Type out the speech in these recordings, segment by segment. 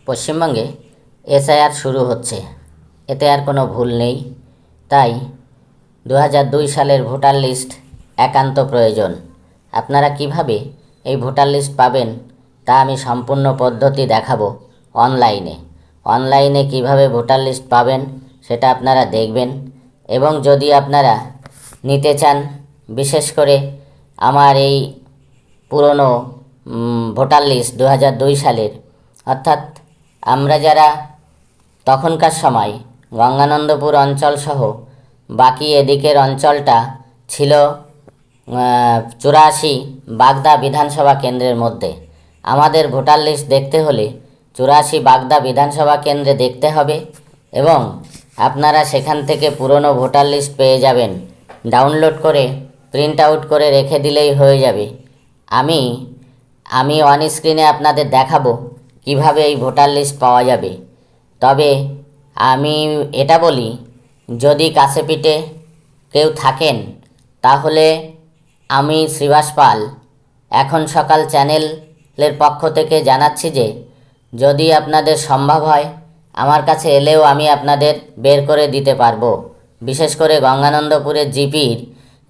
পশ্চিমবঙ্গে এসআইআর শুরু হচ্ছে, এতে আর কোনো ভুল নেই। তাই 2002 সালের ভোটার লিস্ট একান্ত প্রয়োজন। আপনারা কিভাবে এই ভোটার লিস্ট পাবেন তা আমি সম্পূর্ণ পদ্ধতি দেখাবো অনলাইনে কিভাবে ভোটার লিস্ট পাবেন সেটা আপনারা দেখবেন। এবং যদি আপনারা নিতে চান, বিশেষ করে আমার এই পুরনো ভোটার লিস্ট 2002 সালের, অর্থাৎ আমরা যারা তখনকার সময় গঙ্গানন্দপুর অঞ্চল সহ বাকি এদিকের অঞ্চলটা ছিল 84 বাগদা বিধানসভা কেন্দ্রের মধ্যে। আমাদের ভোটার লিস্ট দেখতে হলে 84 বাগদা বিধানসভা কেন্দ্রে দেখতে হবে এবং আপনারা সেখান থেকে পুরনো ভোটার লিস্ট পেয়ে যাবেন। ডাউনলোড করে প্রিন্ট আউট করে রেখে দিলেই হয়ে যাবে। আমি অন স্ক্রিনে আপনাদের দেখাবো কিভাবে এই ভোটার লিস্ট পাওয়া যাবে। তবে আমি এটা বলি, যদি কাছেপিঠে কেউ থাকেন তাহলে আমি শ্রীবাস পাল এখন সকাল চ্যানেলের পক্ষ থেকে জানাচ্ছি যে যদি আপনাদের সম্ভব হয় আমার কাছে এলেও আমি আপনাদের বের করে দিতে পারবো। বিশেষ করে গঙ্গানন্দপুরের জিপির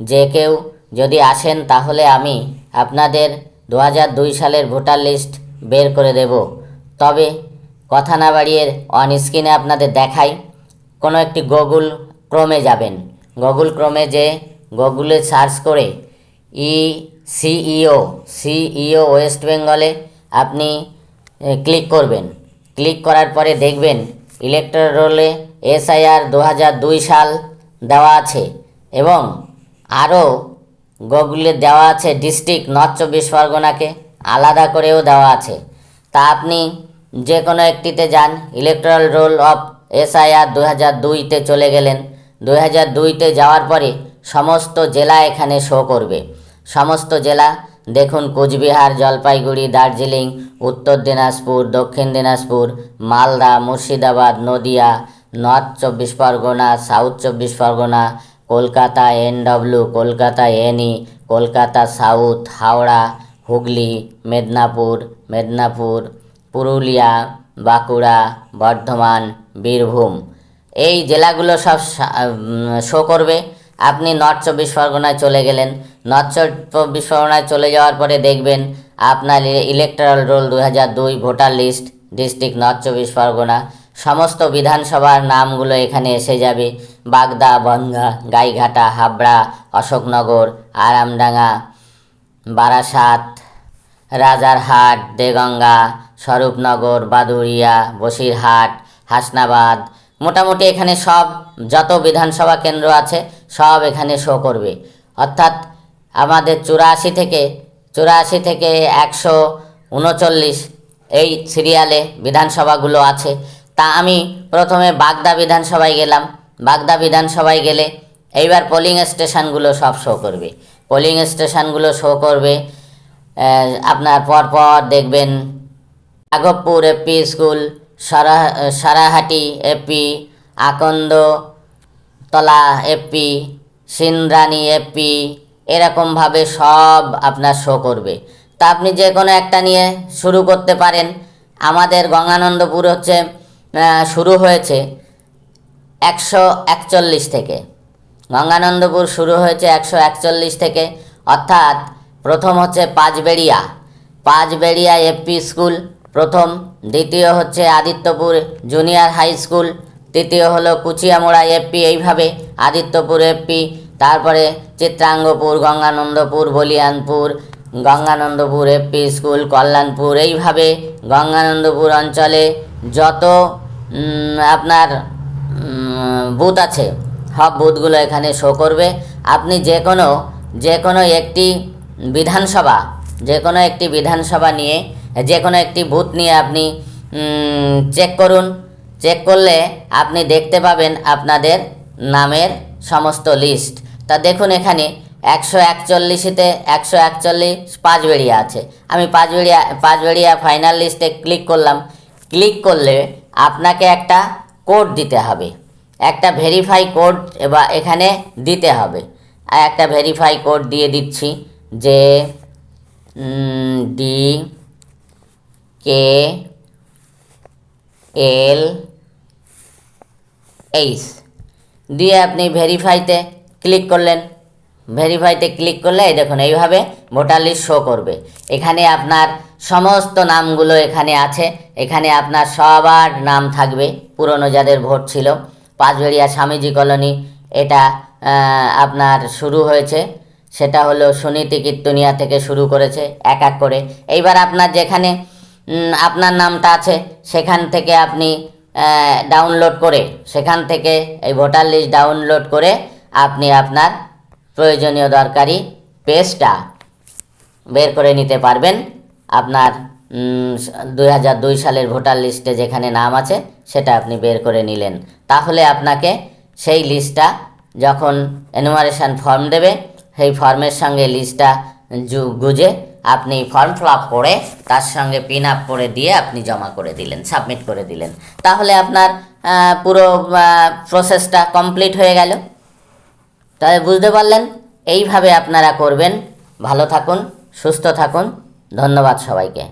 যে কেউ যদি আসেন তাহলে আমি আপনাদের 2002 সালের ভোটার লিস্ট বের করে দেব। তবে কথা না বাড়িয়ে অন স্ক্রিনে আপনাদের দেখাই। কোনো একটি গুগল ক্রোমে যাবেন, গুগল ক্রোমে যে গুগলে সার্চ করে সিইও ওয়েস্ট বেঙ্গলে আপনি ক্লিক করবেন। ক্লিক করার পরে দেখবেন ইলেকট্রাল রোলে এসআইআর 2002 সাল দেওয়া আছে এবং আরও গুগলে দেওয়া আছে ডিস্ট্রিক্ট নর্থ 24 পরগনাকে আলাদা করেও দেওয়া আছে। তা আপনি যে কোনো একটিতে যান, ইলেকট্রাল রোল অফ এসআইআর 2002-তে চলে গেলেন। 2002-তে যাওয়ার পরে সমস্ত জেলা এখানে শো করবে। সমস্ত জেলা দেখুন, কোচবিহার, জলপাইগুড়ি, দার্জিলিং, উত্তর দিনাজপুর, দক্ষিণ Dinajpur, Malda, Murshidabad, Nadia, north 24 Pargana, south 24 Pargana, Kolkata NW, Kolkata NE, Kolkata south, Howrah, Hooghly, Medinipur, Purulia, Bankura, Bardhaman, Birbhum, এই জেলাগুলো সব শো করবে। আপনি নর্থ 24 পরগনায় চলে গেলেন। নর্থ 24 পরগনায় চলে যাওয়ার পরে দেখবেন আপনার electoral roll 2002 voter list district north 24 Parganas, সমস্ত বিধানসভার নামগুলো এখানে এসে যাবে। বাগদা, বনগাঁ, গাইঘাটা, হাবড়া, অশোকনগর, আরামডাঙ্গা, বারাসাত, রাজারহাট, দেগঙ্গা, স্বরূপনগর, বাদুড়িয়া, বসিরহাট, হাসনাবাদ, মোটামুটি এখানে সব যত বিধানসভা কেন্দ্র আছে সব এখানে শো করবে। অর্থাৎ আমাদের 84 থেকে 139 এই সিরিয়ালে বিধানসভাগুলো আছে। তা আমি প্রথমে বাগদা বিধানসভায় গেলাম। বাগদা বিধানসভায় গেলে এইবার পোলিং স্টেশনগুলো সব শো করবে। পোলিং স্টেশনগুলো শো করবে আপনার পরপর দেখবেন Raghabpur AP school, Sarahati AP, Akandatala AP, Sindrani AP, এরকমভাবে সব আপনার শো করবে। তা আপনি যে কোনো একটা নিয়ে শুরু করতে পারেন। আমাদের গঙ্গানন্দপুর শুরু হয়েছে 141 থেকে। গঙ্গানন্দপুর শুরু হয়েছে 141 থেকে, অর্থাৎ প্রথম হচ্ছে পাঁচবেড়িয়া এপি স্কুল প্রথম, দ্বিতীয় হচ্ছে আদিত্যপুর জুনিয়র হাই স্কুল, তৃতীয় হলো কুচিয়ামোড়া এপি, এইভাবে আদিত্যপুর এপি, তারপরে চিত্রাঙ্গপুর, গঙ্গানন্দপুর, বলিয়ানপুর, গঙ্গানন্দপুর এপি স্কুল, কল্যাণপুর, এইভাবে গঙ্গানন্দপুর অঞ্চলে যত আপনার বুথ আছে সব বুথগুলো এখানে শো করবে। আপনি যে কোনো একটি বিধানসভা নিয়ে যে কোনো একটি বুথ নিয়ে আপনি চেক করুন। চেক করলে আপনি দেখতে পাবেন আপনাদের নামের সমস্ত লিস্ট। তা দেখুন এখানে 141-তে 141 পাঁচবেড়িয়া আছে। আমি পাঁচবেড়িয়া ফাইনাল লিস্টে ক্লিক করলাম। ক্লিক করলে আপনাকে একটা কোড দিতে হবে, একটা ভেরিফাই কোড এবার এখানে দিতে হবে। একটা ভেরিফাই কোড দিয়ে দিচ্ছি যে DK এল এইচ দিয়ে আপনি ভেরিফাইতে ক্লিক করলেন। ভেরিফাইতে ক্লিক করলে এই দেখুন এইভাবে ভোটার লিস্ট শো করবে। এখানে আপনার সমস্ত নামগুলো এখানে আছে। এখানে আপনার সবার নাম থাকবে, পুরনো যাদের ভোট ছিল। পাঁচবেড়িয়া স্বামীজি কলোনি, এটা আপনার শুরু হয়েছে, সেটা হলো সুনীতি কীর্তনিয়া থেকে শুরু করেছে এক এক করে। এইবার আপনার যেখানে আপনার নামটা আছে সেখান থেকে আপনি ডাউনলোড করে, সেখান থেকে এই ভোটার লিস্ট ডাউনলোড করে আপনি আপনার প্রয়োজনীয় দরকারি পেজটা বের করে নিতে পারবেন। আপনার 2002 সালের ভোটার লিস্টে যেখানে নাম আছে সেটা আপনি বের করে নিলেন। তাহলে আপনাকে সেই লিস্টটা যখন এনুমারেশন ফর্ম দেবে, সেই ফর্মের সঙ্গে লিস্টটা গুজে আপনি ফর্ম ফিল আপ করে তার সঙ্গে পিন আপ করে দিয়ে আপনি জমা করে দিলেন, সাবমিট করে দিলেন। তাহলে আপনার পুরো প্রসেসটা কমপ্লিট হয়ে গেল। তাহলে বুঝতে পারলেন, এইভাবে আপনারা করবেন। ভালো থাকুন, সুস্থ থাকুন। ধন্যবাদ সবাইকে।